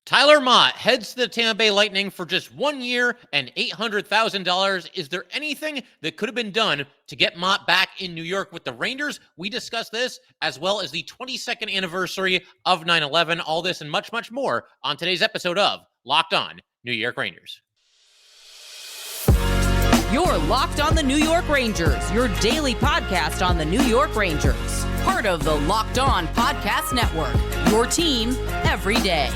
Tyler Motte heads to the Tampa Bay Lightning for just 1 year and $800,000. Is there anything that could have been done to get Mott back in New York with the Rangers? We discuss this as well as the 22nd anniversary of 9/11. All this and much, much more on today's episode of Locked On New York Rangers. You're Locked On the New York Rangers, your daily podcast on the New York Rangers. Part of the Locked On Podcast Network, your team every day.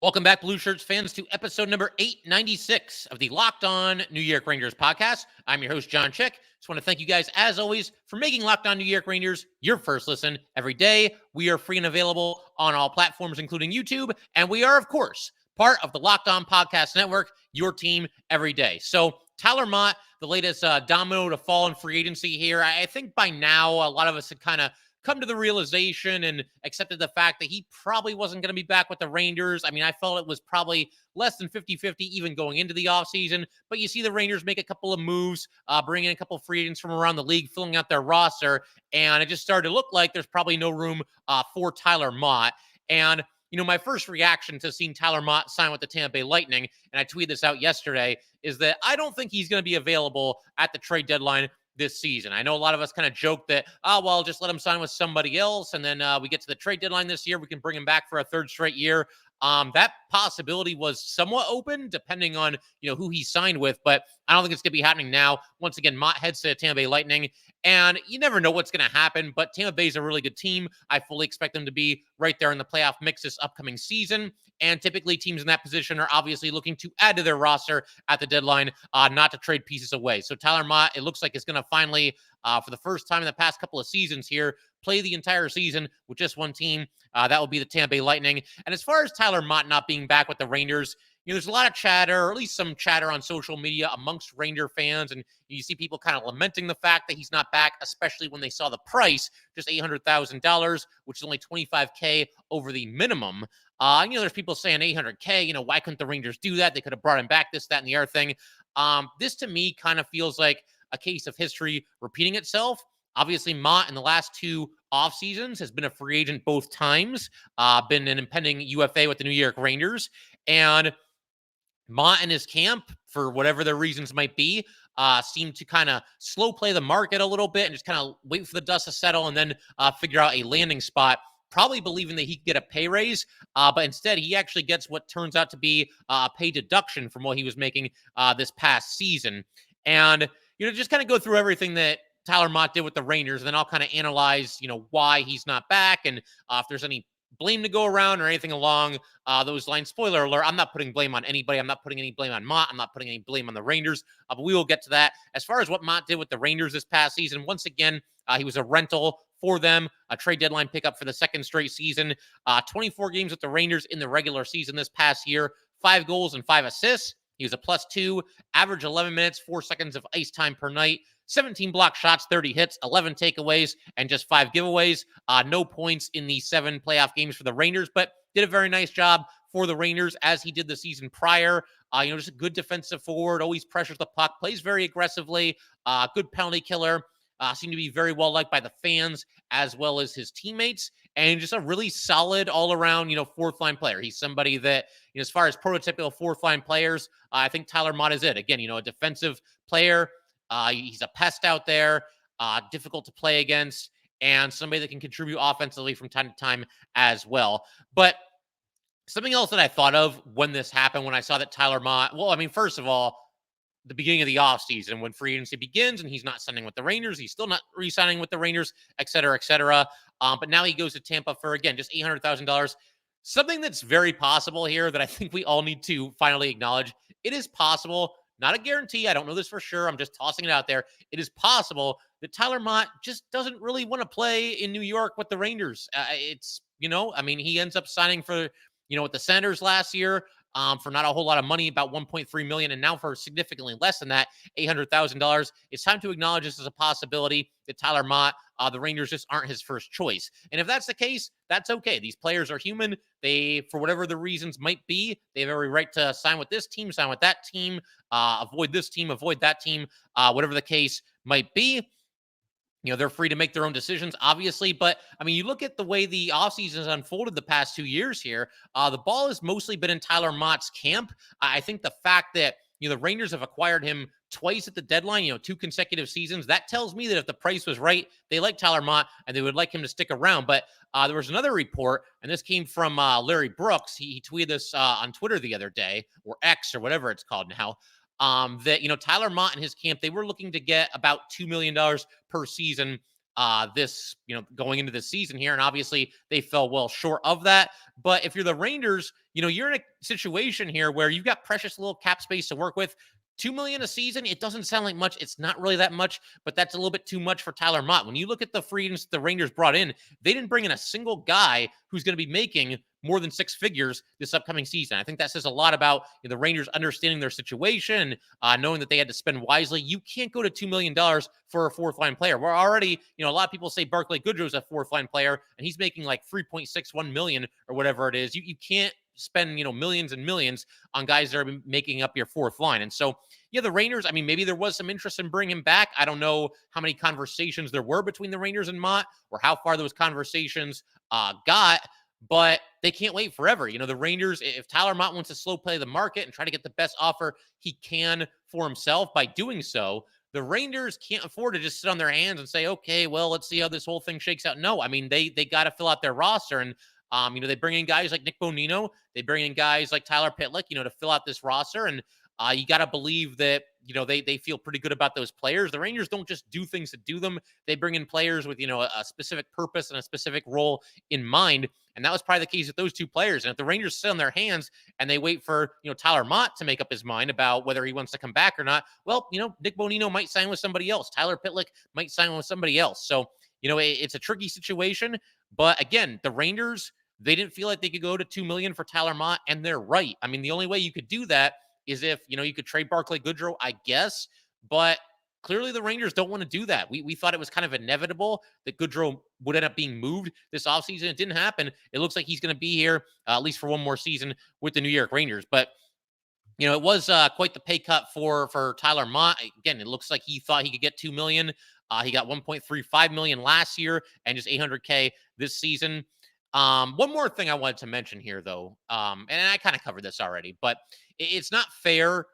Welcome back, Blue Shirts fans, to episode number 896 of the Locked On New York Rangers podcast. I'm your host, John Chick. Just want to thank you guys, as always, for making Locked On New York Rangers your first listen every day. We are free and available on all platforms, including YouTube, and we are, of course, part of the Locked On Podcast Network, your team every day. So Tyler Motte, the latest domino to fall in free agency here. I think by now a lot of us had kind of come to the realization and accepted the fact that he probably wasn't going to be back with the Rangers. I mean, I felt it was probably less than 50-50 even going into the offseason. But you see the Rangers make a couple of moves, bring in a couple of free agents from around the league, filling out their roster. And it just started to look like there's probably no room for Tyler Motte. And my first reaction to seeing Tyler Motte sign with the Tampa Bay Lightning, and I tweeted this out yesterday, is that I don't think he's going to be available at the trade deadline this season. I know a lot of us kind of joke that, just let him sign with somebody else. And then we get to the trade deadline this year. We can bring him back for a third straight year. That possibility was somewhat open depending on, who he signed with, but I don't think it's going to be happening now. Once again, Mott heads to the Tampa Bay Lightning, and you never know what's going to happen, but Tampa Bay is a really good team. I fully expect them to be right there in the playoff mix this upcoming season, and typically teams in that position are obviously looking to add to their roster at the deadline, not to trade pieces away. So Tyler Motte, it looks like is going to finally, for the first time in the past couple of seasons here, play the entire season with just one team. That will be the Tampa Bay Lightning. And as far as Tyler Motte not being back with the Rangers, there's a lot of chatter, or at least some chatter on social media amongst Ranger fans. And you see people kind of lamenting the fact that he's not back, especially when they saw the price, just $800,000, which is only $25K over the minimum. There's people saying $800K, why couldn't the Rangers do that? They could have brought him back, this, that, and the other thing. This to me kind of feels like a case of history repeating itself. Obviously, Mott in the last two off seasons has been a free agent both times, been an impending UFA with the New York Rangers. And Mott and his camp, for whatever their reasons might be, seem to kind of slow play the market a little bit and just kind of wait for the dust to settle and then figure out a landing spot, probably believing that he could get a pay raise. But instead, he actually gets what turns out to be a pay deduction from what he was making this past season. And, just kind of go through everything that Tyler Motte did with the Rangers, and then I'll kind of analyze, why he's not back and if there's any blame to go around or anything along those lines. Spoiler alert, I'm not putting blame on anybody. I'm not putting any blame on Mott. I'm not putting any blame on the Rangers, but we will get to that. As far as what Mott did with the Rangers this past season, once again, he was a rental for them, a trade deadline pickup for the second straight season, 24 games with the Rangers in the regular season this past year, 5 goals and 5 assists. He was a +2, average 11 minutes, 4 seconds of ice time per night, 17 block shots, 30 hits, 11 takeaways, and just 5 giveaways. No points in the 7 playoff games for the Rangers, but did a very nice job for the Rangers as he did the season prior. Just a good defensive forward, always pressures the puck, plays very aggressively, good penalty killer. Seemed to be very well liked by the fans as well as his teammates, and just a really solid all-around, fourth line player. He's somebody that, as far as prototypical fourth line players, I think Tyler Motte is it. Again, a defensive player. He's a pest out there, difficult to play against, and somebody that can contribute offensively from time to time as well. But something else that I thought of when this happened, when I saw that Tyler Motte, first of all, the beginning of the offseason when free agency begins and he's not signing with the Rangers, he's still not re-signing with the Rangers, et cetera, et cetera. But now he goes to Tampa for, again, just $800,000. Something that's very possible here that I think we all need to finally acknowledge. It is possible, not a guarantee, I don't know this for sure, I'm just tossing it out there. It is possible that Tyler Motte just doesn't really want to play in New York with the Rangers. He ends up signing for, with the Senators last year, for not a whole lot of money, about $1.3 million, and now for significantly less than that, $800,000. It's time to acknowledge this as a possibility that Tyler Motte, the Rangers just aren't his first choice. And if that's the case, that's okay. These players are human. They, for whatever the reasons might be, they have every right to sign with this team, sign with that team, avoid this team, avoid that team, whatever the case might be. They're free to make their own decisions, obviously. But I mean, you look at the way the offseason has unfolded the past 2 years here. The ball has mostly been in Tyler Motte's camp. I think the fact that, the Rangers have acquired him twice at the deadline, 2 consecutive seasons, that tells me that if the price was right, they like Tyler Motte and they would like him to stick around. But there was another report, and this came from Larry Brooks. He tweeted this on Twitter the other day, or X or whatever it's called now. That Tyler Motte and his camp, they were looking to get about $2 million per season this going into the season here, and obviously they fell well short of that. But if you're the Rangers, you're in a situation here where you've got precious little cap space to work with. $2 million a season, it doesn't sound like much. It's not really that much, but that's a little bit too much for Tyler Motte. When you look at the free agents the Rangers brought in, they didn't bring in a single guy who's going to be making more than 6 figures this upcoming season. I think that says a lot about the Rangers understanding their situation, knowing that they had to spend wisely. You can't go to $2 million for a fourth line player. We're already, a lot of people say Barclay Goodrow's a fourth line player, and he's making like $3.61 million or whatever it is. You can't spend, millions and millions on guys that are making up your fourth line. And so, the Rangers, I mean, maybe there was some interest in bringing him back. I don't know how many conversations there were between the Rangers and Mott, or how far those conversations got, but they can't wait forever. The Rangers, if Tyler Motte wants to slow play the market and try to get the best offer he can for himself by doing so, the Rangers can't afford to just sit on their hands and say, okay, well, let's see how this whole thing shakes out. No, I mean, they got to fill out their roster. And they bring in guys like Nick Bonino. They bring in guys like Tyler Pitlick, to fill out this roster. And you got to believe that, they feel pretty good about those players. The Rangers don't just do things to do them. They bring in players with, a specific purpose and a specific role in mind. And that was probably the case with those 2 players. And if the Rangers sit on their hands and they wait for, Tyler Motte to make up his mind about whether he wants to come back or not, well, Nick Bonino might sign with somebody else. Tyler Pitlick might sign with somebody else. So, it's a tricky situation. But again, the Rangers, they didn't feel like they could go to $2 million for Tyler Motte, and they're right. I mean, the only way you could do that is if, you could trade Barclay Goodrow, I guess, but clearly the Rangers don't want to do that. We thought it was kind of inevitable that Goodrow would end up being moved this offseason. It didn't happen. It looks like he's going to be here at least for one more season with the New York Rangers. But, it was quite the pay cut for Tyler Motte. Again, it looks like he thought he could get $2 million. He got $1.35 million last year and just $800K this season. One more thing I wanted to mention here, though, and I kind of covered this already, but it's not fair,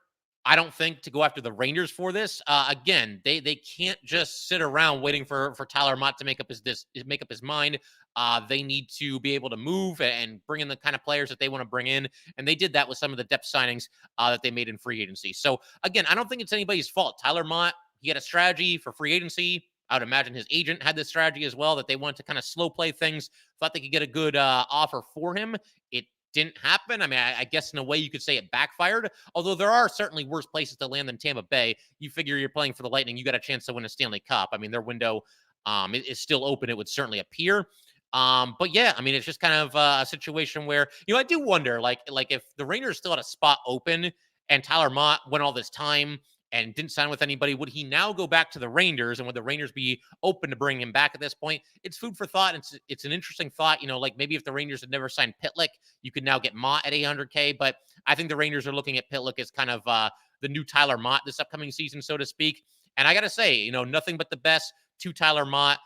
I don't think, to go after the Rangers for this. Again, they can't just sit around waiting for Tyler Motte to make up his mind. They need to be able to move and bring in the kind of players that they want to bring in, and they did that with some of the depth signings that they made in free agency. So again, I don't think it's anybody's fault. Tyler Motte, he had a strategy for free agency. I would imagine his agent had this strategy as well, that they wanted to kind of slow play things, thought they could get a good offer for him. It didn't happen. I mean, I guess in a way you could say it backfired, although there are certainly worse places to land than Tampa Bay. You figure you're playing for the Lightning, you got a chance to win a Stanley Cup. I mean, their window is still open, it would certainly appear. But yeah, I mean, it's just kind of a situation where, I do wonder, like if the Rangers still had a spot open and Tyler Motte went all this time and didn't sign with anybody, would he now go back to the Rangers, and would the Rangers be open to bring him back at this point? It's food for thought. It's an interesting thought. Like maybe if the Rangers had never signed Pitlick, you could now get Mott at $800K. But I think the Rangers are looking at Pitlick as kind of the new Tyler Motte this upcoming season, so to speak. And I got to say, nothing but the best to Tyler Motte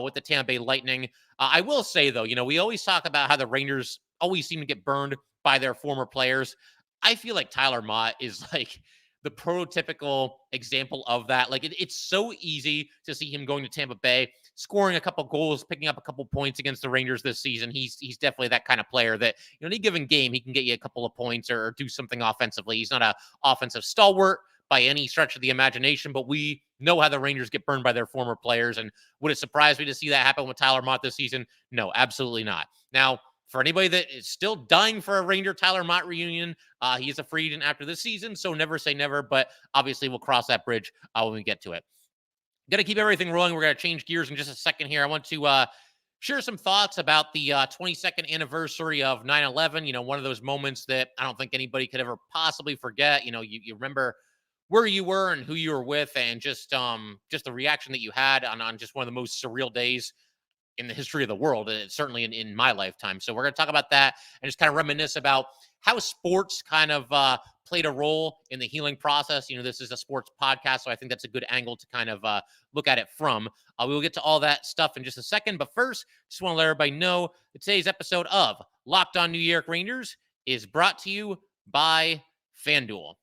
with the Tampa Bay Lightning. I will say, though, we always talk about how the Rangers always seem to get burned by their former players. I feel like Tyler Motte is like the prototypical example of that. Like it's so easy to see him going to Tampa Bay, scoring a couple goals, picking up a couple points against the Rangers this season. He's definitely that kind of player that, in any given game, he can get you a couple of points or do something offensively. He's not an offensive stalwart by any stretch of the imagination, but we know how the Rangers get burned by their former players. And would it surprise me to see that happen with Tyler Motte this season? No, absolutely not. Now, for anybody that is still dying for a Ranger Tyler Motte reunion, he is a free agent after this season, so never say never, but obviously we'll cross that bridge when we get to it. Got to keep everything rolling. We're going to change gears in just a second here. I want to share some thoughts about the 22nd anniversary of 9/11. One of those moments that I don't think anybody could ever possibly forget. You remember where you were and who you were with, and just the reaction that you had on just one of the most surreal days in the history of the world, and certainly in my lifetime. So we're going to talk about that and just kind of reminisce about how sports kind of played a role in the healing process. This is a sports podcast, so I think that's a good angle to kind of look at it from. We will get to all that stuff in just a second, but first, just want to let everybody know that today's episode of Locked On New York Rangers is brought to you by FanDuel.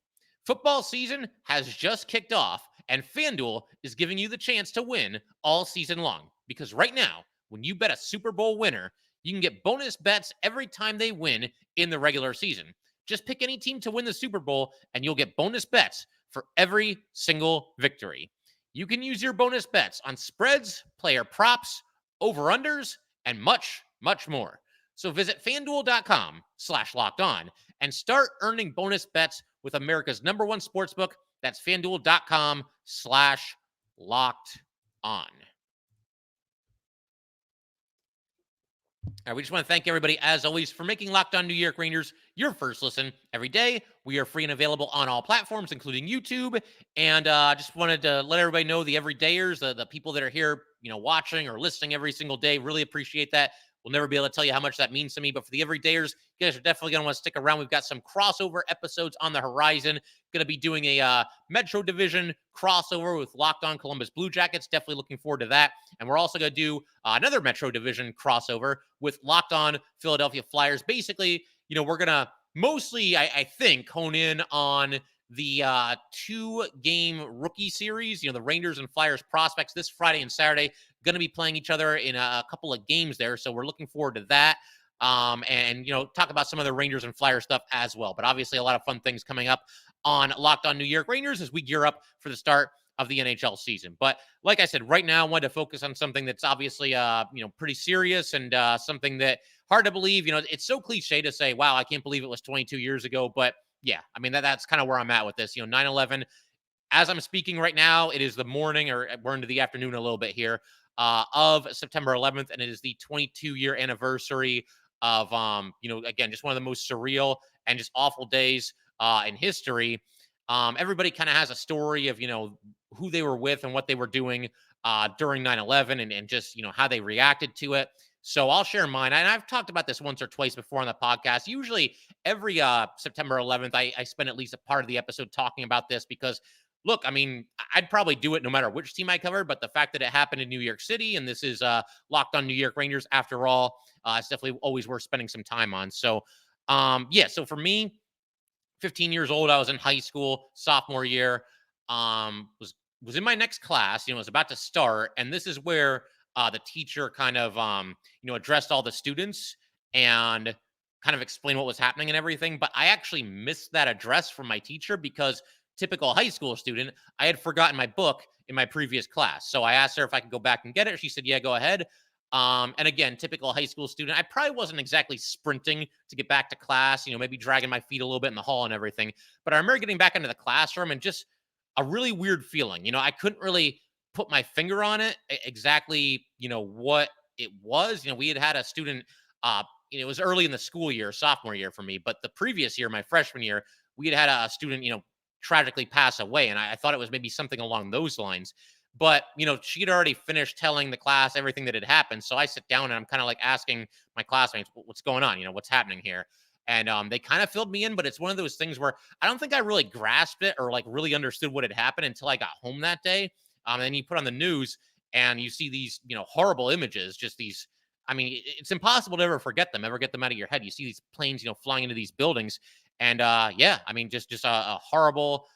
Football season has just kicked off, and FanDuel is giving you the chance to win all season long. Because right now, when you bet a Super Bowl winner, you can get bonus bets every time they win in the regular season. Just pick any team to win the Super Bowl, and you'll get bonus bets for every single victory. You can use your bonus bets on spreads, player props, over-unders, and much, much more. So visit FanDuel.com/LockedOn and start earning bonus bets with America's #1 sportsbook. That's FanDuel.com/LockedOn. All right, we just want to thank everybody, as always, for making Locked On New York Rangers your first listen every day. We are free and available on all platforms, including YouTube. And just wanted to let everybody know, the everydayers, the people that are here, watching or listening every single day, really appreciate that. We'll never be able to tell you how much that means to me. But for the everydayers, you guys are definitely going to want to stick around. We've got some crossover episodes on the horizon. Going to be doing a Metro Division crossover with Locked On Columbus Blue Jackets. Definitely looking forward to that. And we're also going to do another Metro Division crossover with Locked On Philadelphia Flyers. Basically, we're going to mostly, I think, hone in on the 2-game rookie series. The Rangers and Flyers prospects this Friday and Saturday going to be playing each other in a couple of games there. So we're looking forward to that. And talk about some of the Rangers and Flyers stuff as well. But obviously a lot of fun things coming up on Locked On New York Rangers as we gear up for the start of the NHL season. But like I said, right now I wanted to focus on something that's obviously, pretty serious and something that hard to believe. It's so cliche to say, wow, I can't believe it was 22 years ago. But yeah, I mean, that's kind of where I'm at with this. 9/11, as I'm speaking right now, it is the morning, or we're into the afternoon a little bit here, of September 11th. And it is the 22-year anniversary of, again, just one of the most surreal and just awful days in history. Everybody kind of has a story of, who they were with and what they were doing during 9/11 and just, how they reacted to it. So I'll share mine. And I've talked about this once or twice before on the podcast. Usually every September 11th, I spend at least a part of the episode talking about this because, look, I mean, I'd probably do it no matter which team I cover, but the fact that it happened in New York City, and this is Locked On New York Rangers after all, it's definitely always worth spending some time on. So, so for me, 15 years old, I was in high school, sophomore year, was in my next class, was about to start. And this is where the teacher kind of, addressed all the students and kind of explained what was happening and everything. But I actually missed that address from my teacher because, typical high school student, I had forgotten my book in my previous class. So I asked her if I could go back and get it. She said, yeah, go ahead. And again, typical high school student, I probably wasn't exactly sprinting to get back to class, maybe dragging my feet a little bit in the hall and everything. But I remember getting back into the classroom and just a really weird feeling. I couldn't really put my finger on it exactly, what it was. We had a student, it was early in the school year, sophomore year for me, but the previous year, my freshman year, we had a student, tragically pass away. And I thought it was maybe something along those lines. But, she had already finished telling the class everything that had happened. So I sit down and I'm kind of like asking my classmates, what's going on? What's happening here? And they kind of filled me in, but it's one of those things where I don't think I really grasped it or like really understood what had happened until I got home that day. And then you put on the news and you see these, horrible images, just these, I mean, it's impossible to ever forget them, ever get them out of your head. You see these planes, flying into these buildings. And I mean, just a horrible,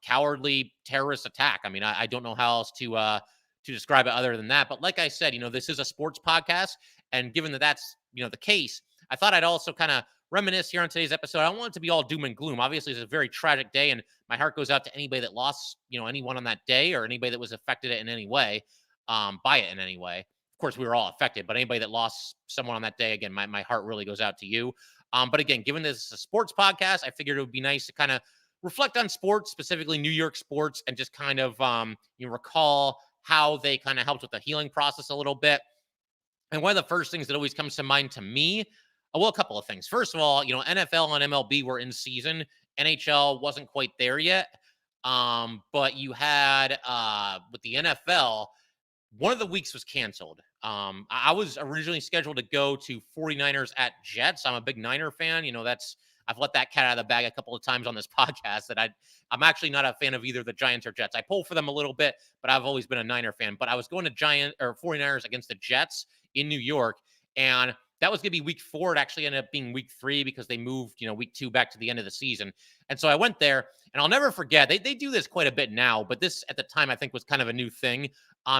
cowardly terrorist attack. I mean, I don't know how else to describe it other than that. But like I said, this is a sports podcast. And given that that's, the case, I thought I'd also kind of reminisce here on today's episode. I don't want it to be all doom and gloom. Obviously, it's a very tragic day, and my heart goes out to anybody that lost, anyone on that day, or anybody that was affected in any way, by it in any way. Of course, we were all affected, but anybody that lost someone on that day, again, my heart really goes out to you. But again, given this is a sports podcast, I figured it would be nice to kind of reflect on sports, specifically New York sports, and just kind of recall how they kind of helped with the healing process a little bit. And one of the first things that always comes to mind to me, well, a couple of things. First of all, NFL and MLB were in season. NHL wasn't quite there yet. But you had with the NFL, one of the weeks was canceled. I was originally scheduled to go to 49ers at Jets. I'm a big Niner fan. That's I've let that cat out of the bag a couple of times on this podcast that I'm actually not a fan of either the Giants or Jets. I pull for them a little bit, but I've always been a Niner fan. But I was going to 49ers against the Jets in New York, and that was going to be week 4. It actually ended up being week 3 because they moved, week 2 back to the end of the season. And so I went there, and I'll never forget, they do this quite a bit now, but this at the time I think was kind of a new thing.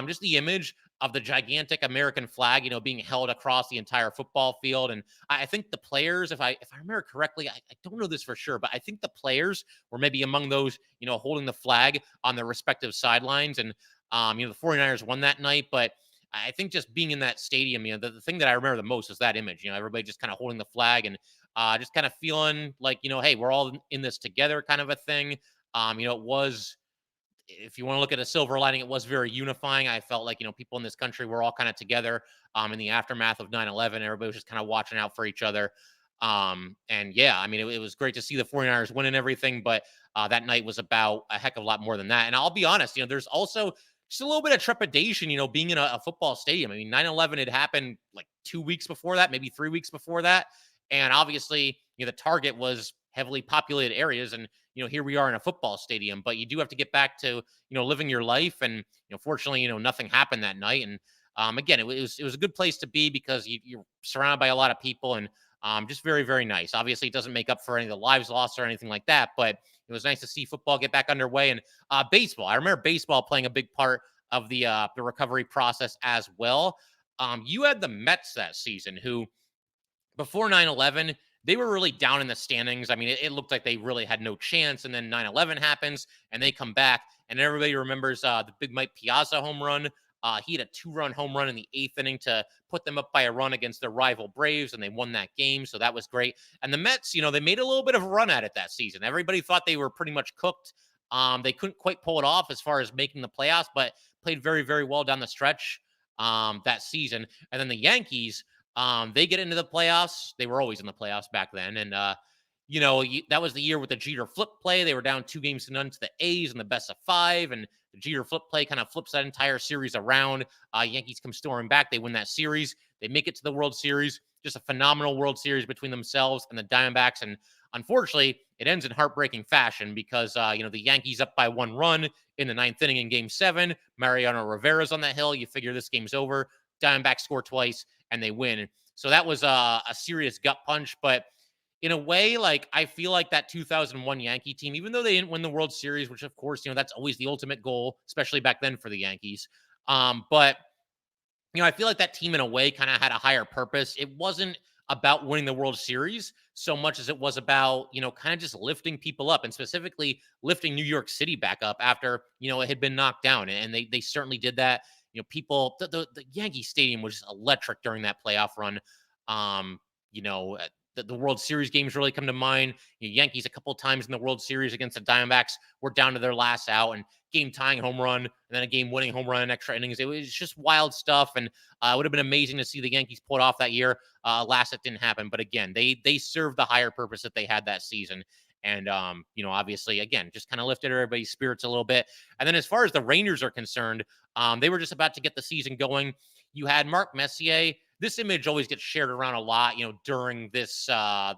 Just the image of the gigantic American flag, being held across the entire football field. And I think the players, if I remember correctly, I don't know this for sure, but I think the players were maybe among those, holding the flag on their respective sidelines. And, the 49ers won that night, but I think just being in that stadium, the thing that I remember the most is that image, everybody just kind of holding the flag and just kind of feeling like, hey, we're all in this together kind of a thing. It was, if you want to look at a silver lining, it was very unifying. I felt like, people in this country were all kind of together in the aftermath of 9/11. Everybody was just kind of watching out for each other. And yeah, I mean, it was great to see the 49ers winning everything, but that night was about a heck of a lot more than that. And I'll be honest, there's also just a little bit of trepidation, being in a football stadium. I mean, 9/11 had happened like 2 weeks before that, maybe 3 weeks before that. And obviously, the target was heavily populated areas. And, here we are in a football stadium, but you do have to get back to, living your life. And, fortunately, nothing happened that night. And again, it was a good place to be because you're surrounded by a lot of people and just very, very nice. Obviously, it doesn't make up for any of the lives lost or anything like that, but it was nice to see football get back underway. And baseball, I remember baseball playing a big part of the recovery process as well. You had the Mets that season who, before 9/11, they were really down in the standings. I mean, it looked like they really had no chance. And then 9/11 happens and they come back. And everybody remembers the big Mike Piazza home run. He had a 2-run home run in the 8th inning to put them up by a run against their rival Braves, and they won that game. So that was great. And the Mets, they made a little bit of a run at it that season. Everybody thought they were pretty much cooked. They couldn't quite pull it off as far as making the playoffs, but played very, very well down the stretch that season. And then the Yankees, they get into the playoffs. They were always in the playoffs back then. And, that was the year with the Jeter flip play. They were down 2-0 to the A's in the best of 5. And the Jeter flip play kind of flips that entire series around. Yankees come storming back. They win that series. They make it to the World Series. Just a phenomenal World Series between themselves and the Diamondbacks. And unfortunately, it ends in heartbreaking fashion because, the Yankees up by 1 run in the 9th inning in Game 7. Mariano Rivera's on the hill. You figure this game's over. Diamondbacks score twice and they win. So that was a serious gut punch. But in a way, like, I feel like that 2001 Yankee team, even though they didn't win the World Series, which of course, that's always the ultimate goal, especially back then for the Yankees. But I feel like that team in a way kind of had a higher purpose. It wasn't about winning the World Series so much as it was about, kind of just lifting people up and specifically lifting New York City back up after, it had been knocked down. And they certainly did that. People, the Yankee Stadium was just electric during that playoff run. The World Series games really come to mind. Yankees a couple of times in the World Series against the Diamondbacks were down to their last out and game tying home run and then a game winning home run in extra innings. It was just wild stuff. And it would have been amazing to see the Yankees pull it off that year. Last, it didn't happen. But again, they served the higher purpose that they had that season. And, obviously, again, just kind of lifted everybody's spirits a little bit. And then as far as the Rangers are concerned, they were just about to get the season going. You had Mark Messier. This image always gets shared around a lot, during this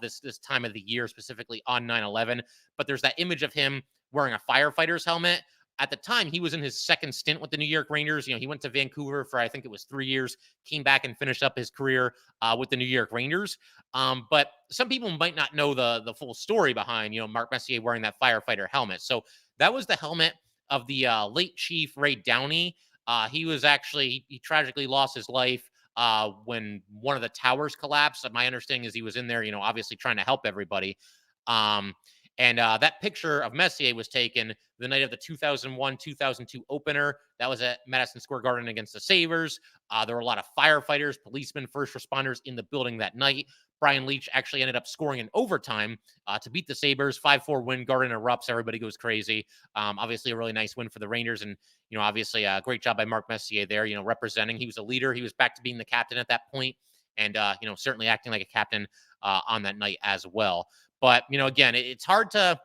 this time of the year, specifically on 9/11. But there's that image of him wearing a firefighter's helmet. At the time, he was in his second stint with the New York Rangers. He went to Vancouver for, I think it was 3 years, came back and finished up his career with the New York Rangers. But some people might not know the full story behind, Mark Messier wearing that firefighter helmet. So that was the helmet of the late Chief Ray Downey. He tragically lost his life when one of the towers collapsed. My understanding is he was in there, obviously trying to help everybody. And that picture of Messier was taken the night of the 2001-2002 opener. That was at Madison Square Garden against the Sabres. There were a lot of firefighters, policemen, first responders in the building that night. Brian Leach actually ended up scoring in overtime to beat the Sabres. 5-4 win. Garden erupts. Everybody goes crazy. Obviously, a really nice win for the Rangers. And, obviously, a great job by Mark Messier there, representing. He was a leader. He was back to being the captain at that point. And, certainly acting like a captain on that night as well. But, again, it's hard to,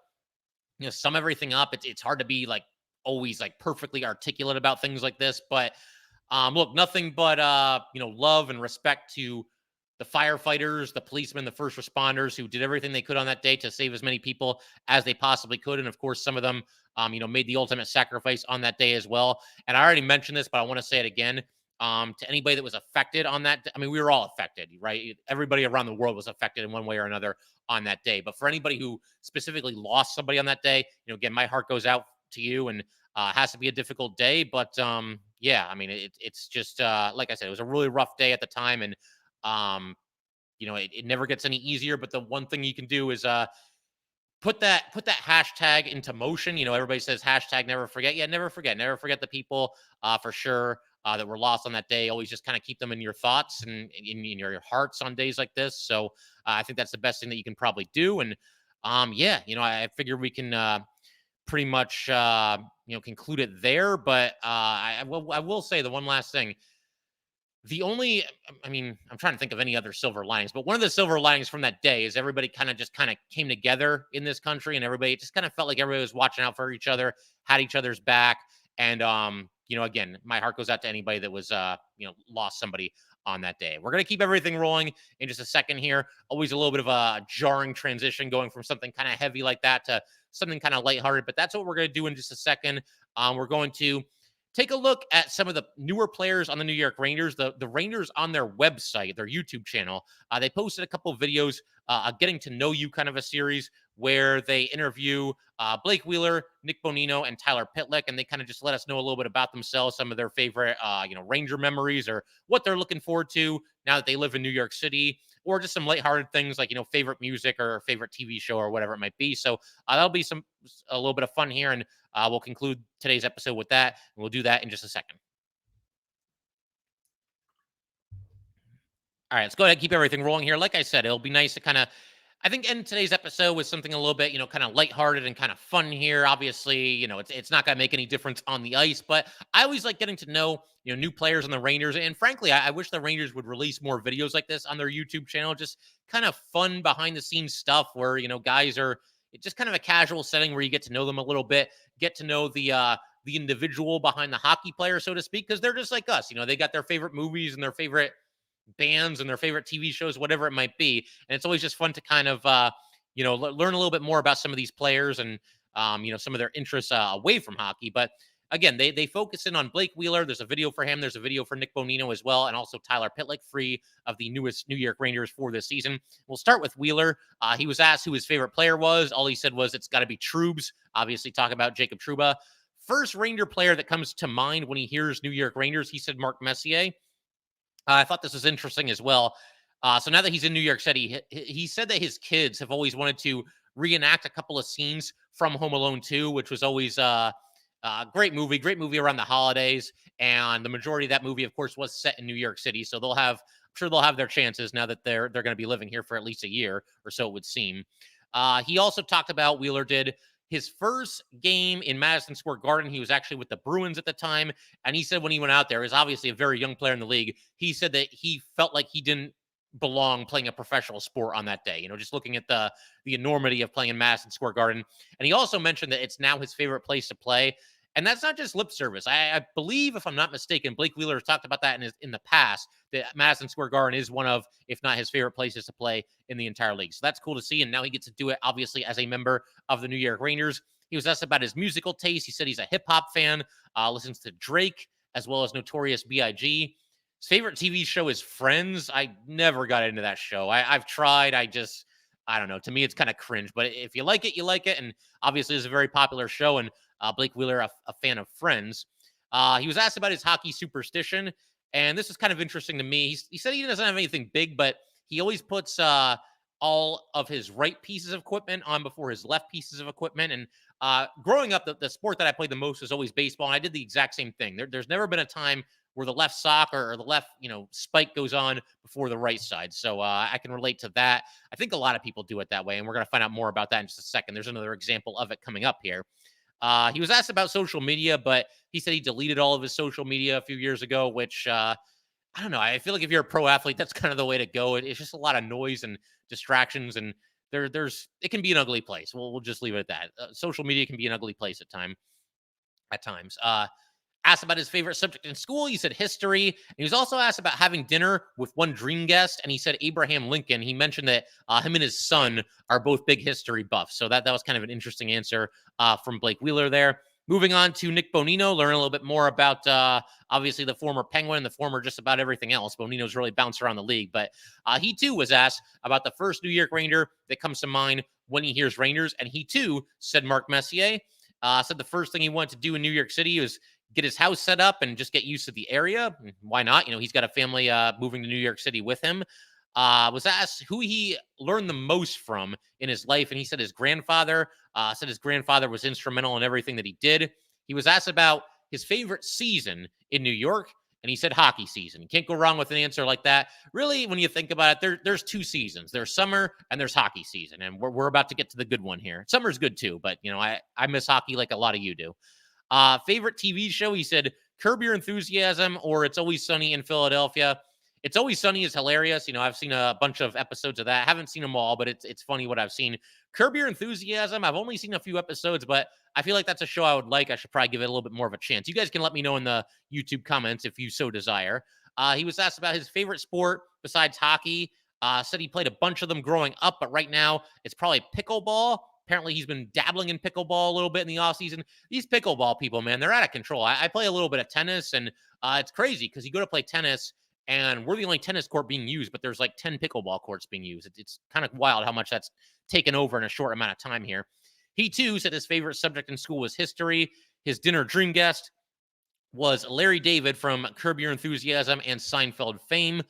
sum everything up. It's hard to be like always like perfectly articulate about things like this. But look, nothing but, love and respect to the firefighters, the policemen, the first responders who did everything they could on that day to save as many people as they possibly could. And of course, some of them, made the ultimate sacrifice on that day as well. And I already mentioned this, but I want to say it again. To anybody that was affected on that, I mean, we were all affected, right? Everybody around the world was affected in one way or another on that day. But for anybody who specifically lost somebody on that day, again, my heart goes out to you, and has to be a difficult day. But yeah, I mean, it's just like I said, it was a really rough day at the time, and um, it never gets any easier. But the one thing you can do is put that hashtag into motion. Everybody says hashtag never forget. Yeah, never forget the people, for sure, that were lost on that day. Always just kind of keep them in your thoughts and in your hearts on days like this. So I think that's the best thing that you can probably do. And yeah, I figure we can pretty much conclude it there. But I will say the one last thing. I mean, I'm trying to think of any other silver linings, but one of the silver linings from that day is everybody kind of came together in this country, and everybody just kind of felt like everybody was watching out for each other, had each other's back. And, again, my heart goes out to anybody that was, lost somebody on that day. We're going to keep everything rolling in just a second here. Always a little bit of a jarring transition going from something kind of heavy like that to something kind of lighthearted, but that's what we're going to do in just a second. We're going to take a look at some of the newer players on the New York Rangers. The Rangers on their website, their YouTube channel, they posted a couple of videos, a getting to know you kind of a series where they interview Blake Wheeler, Nick Bonino, and Tyler Pitlick, and they kind of just let us know a little bit about themselves, some of their favorite, Ranger memories, or what they're looking forward to now that they live in New York City, or just some lighthearted things like, favorite music or favorite TV show or whatever it might be. So that'll be a little bit of fun here, and we'll conclude today's episode with that, and we'll do that in just a second. All right, let's go ahead and keep everything rolling here. Like I said, it'll be nice to kind of, I think, end today's episode with something a little bit, kind of lighthearted and kind of fun here. Obviously, it's not going to make any difference on the ice, but I always like getting to know, new players on the Rangers. And frankly, I wish the Rangers would release more videos like this on their YouTube channel. Just kind of fun behind the scenes stuff where, guys are just kind of a casual setting where you get to know them a little bit, get to know the individual behind the hockey player, so to speak, because they're just like us. They got their favorite movies and their favorite bands and their favorite TV shows, whatever it might be. And it's always just fun to kind of, learn a little bit more about some of these players and, some of their interests away from hockey. But again, they focus in on Blake Wheeler. There's a video for him. There's a video for Nick Bonino as well. And also Tyler Pitlick, free of the newest New York Rangers for this season. We'll start with Wheeler. He was asked who his favorite player was. All he said was, it's got to be Trubes. Obviously, talk about Jacob Trouba. First Ranger player that comes to mind when he hears New York Rangers, he said Mark Messier. I thought this was interesting as well. So now that he's in New York City, he said that his kids have always wanted to reenact a couple of scenes from Home Alone 2, which was always a great movie around the holidays. And the majority of that movie, of course, was set in New York City. So I'm sure they'll have their chances now that they're going to be living here for at least a year or so, it would seem. He also talked about, Wheeler did, his first game in Madison Square Garden. He was actually with the Bruins at the time. And he said when he went out there, is obviously a very young player in the league. He said that he felt like he didn't belong playing a professional sport on that day, just looking at the enormity of playing in Madison Square Garden. And he also mentioned that it's now his favorite place to play. And that's not just lip service. I believe, if I'm not mistaken, Blake Wheeler has talked about that in the past, that Madison Square Garden is one of, if not his favorite places to play in the entire league. So that's cool to see. And now he gets to do it, obviously, as a member of the New York Rangers. He was asked about his musical taste. He said he's a hip hop fan, listens to Drake, as well as Notorious B.I.G. His favorite TV show is Friends. I never got into that show. I've tried. I don't know. To me, it's kind of cringe. But if you like it, you like it. And obviously, it's a very popular show. And Blake Wheeler, a fan of Friends. He was asked about his hockey superstition. And this is kind of interesting to me. He said he doesn't have anything big, but he always puts all of his right pieces of equipment on before his left pieces of equipment. And growing up, the sport that I played the most was always baseball. And I did the exact same thing. There's never been a time where the left sock or the left, spike goes on before the right side. So I can relate to that. I think a lot of people do it that way. And we're going to find out more about that in just a second. There's another example of it coming up here. He was asked about social media, but he said he deleted all of his social media a few years ago, which I don't know. I feel like if you're a pro athlete, that's kind of the way to go. It's just a lot of noise and distractions, and it can be an ugly place. We'll just leave it at that. Social media can be an ugly place at times. Asked about his favorite subject in school, he said history. And he was also asked about having dinner with one dream guest, and he said Abraham Lincoln. He mentioned that him and his son are both big history buffs. So that was kind of an interesting answer from Blake Wheeler there. Moving on to Nick Bonino, learn a little bit more about obviously the former Penguin and the former just about everything else. Bonino's really bounced around the league, but he too was asked about the first New York Ranger that comes to mind when he hears Rangers, and he too said Mark Messier. Said the first thing he wanted to do in New York City was get his house set up and just get used to the area. Why not? He's got a family moving to New York City with him. Was asked who he learned the most from in his life, and he said his grandfather. Said his grandfather was instrumental in everything that he did. He was asked about his favorite season in New York, and he said hockey season. You can't go wrong with an answer like that. Really, when you think about it, there's two seasons. There's summer and there's hockey season, and we're about to get to the good one here. Summer's good too, but I miss hockey like a lot of you do. Favorite TV show, he said Curb Your Enthusiasm or It's Always Sunny in Philadelphia. It's Always Sunny is hilarious. I've seen a bunch of episodes of that. I haven't seen them all, but it's funny what I've seen. Curb Your Enthusiasm, I've only seen a few episodes, but I feel like that's a show I would like. I should probably give it a little bit more of a chance. You guys can let me know in the YouTube comments if you so desire. He was asked about his favorite sport besides hockey. Said he played a bunch of them growing up, but right now it's probably pickleball. Apparently, he's been dabbling in pickleball a little bit in the offseason. These pickleball people, man, they're out of control. I play a little bit of tennis, and it's crazy because you go to play tennis, and we're the only tennis court being used, but there's like 10 pickleball courts being used. It's kind of wild how much that's taken over in a short amount of time here. He, too, said his favorite subject in school was history. His dinner dream guest was Larry David from Curb Your Enthusiasm and Seinfeld fame.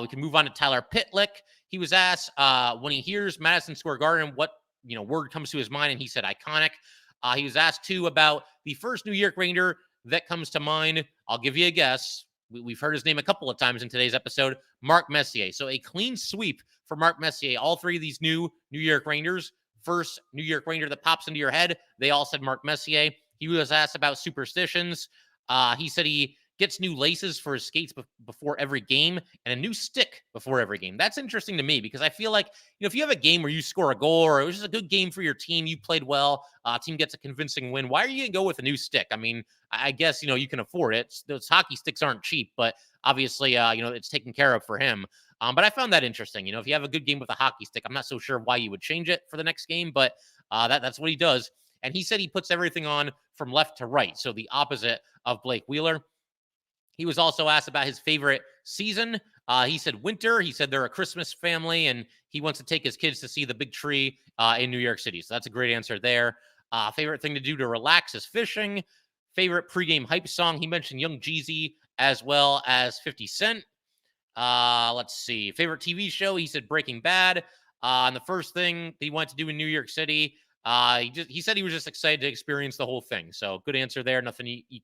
We can move on to Tyler Pitlick. He was asked when he hears Madison Square Garden, what word comes to his mind, and he said iconic. He was asked too about the first New York Ranger that comes to mind. I'll give you a guess. We've heard his name a couple of times in today's episode, Mark Messier. So a clean sweep for Mark Messier. All three of these new York Rangers, first New York Ranger that pops into your head, they all said Mark Messier. He was asked about superstitions. He said he gets new laces for his skates before every game and a new stick before every game. That's interesting to me because I feel like, if you have a game where you score a goal or it was just a good game for your team, you played well, team gets a convincing win, why are you going to go with a new stick? I mean, I guess, you can afford it. Those hockey sticks aren't cheap, but obviously, it's taken care of for him. But I found that interesting. If you have a good game with a hockey stick, I'm not so sure why you would change it for the next game, but that's what he does. And he said he puts everything on from left to right. So the opposite of Blake Wheeler. He was also asked about his favorite season. He said winter. He said they're a Christmas family, and he wants to take his kids to see the big tree in New York City. So that's a great answer there. Favorite thing to do to relax is fishing. Favorite pregame hype song. He mentioned Young Jeezy as well as 50 Cent. Let's see. Favorite TV show. He said Breaking Bad. And the first thing he wanted to do in New York City, he said he was just excited to experience the whole thing. So good answer there. Nothing you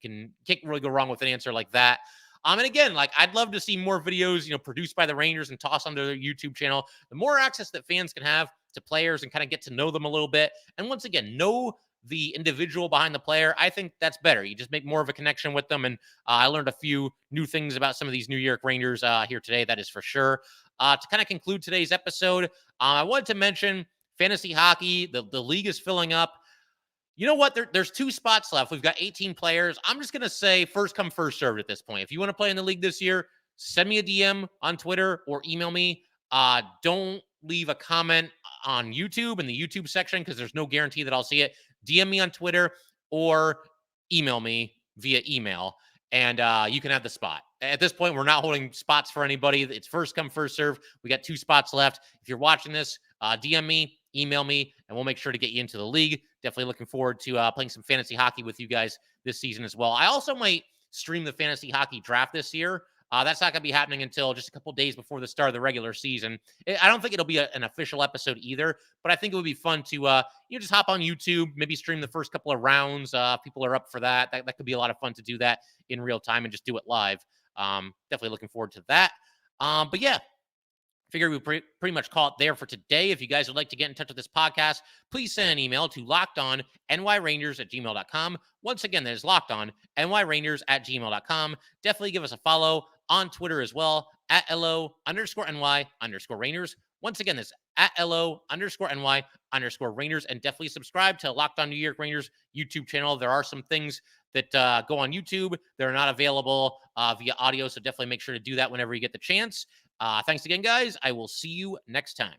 can't really go wrong with an answer like that. And again, I'd love to see more videos, produced by the Rangers and tossed onto their YouTube channel. The more access that fans can have to players and kind of get to know them a little bit. And once again, know the individual behind the player. I think that's better. You just make more of a connection with them. And I learned a few new things about some of these New York Rangers here today. That is for sure. To kind of conclude today's episode, I wanted to mention fantasy hockey. The league is filling up. You know what? There's 2 spots left. We've got 18 players. I'm just going to say first come, first served at this point. If you want to play in the league this year, send me a DM on Twitter or email me. Don't leave a comment on YouTube in the YouTube section because there's no guarantee that I'll see it. DM me on Twitter or email me via email, and you can have the spot. At this point, we're not holding spots for anybody. It's first come, first serve. We got 2 spots left. If you're watching this, DM me, email me, and we'll make sure to get you into the league. Definitely looking forward to playing some fantasy hockey with you guys this season as well. I also might stream the fantasy hockey draft this year. That's not going to be happening until just a couple days before the start of the regular season. I don't think it'll be an official episode either, but I think it would be fun to just hop on YouTube, maybe stream the first couple of rounds. People are up for that. That could be a lot of fun to do that in real time and just do it live. Definitely looking forward to that. But yeah, figure we pretty much call it there for today. If you guys would like to get in touch with this podcast, please send an email to lockedonnyrangers@gmail.com. Once again, that is lockedonnyrangers@gmail.com. Definitely give us a follow on Twitter as well at LO_NY_Rangers. Once again, this at LO_NY_Rangers, and definitely subscribe to Locked On New York Rangers YouTube channel. There are some things that go on YouTube. They're not available via audio, so definitely make sure to do that whenever you get the chance. Thanks again, guys. I will see you next time.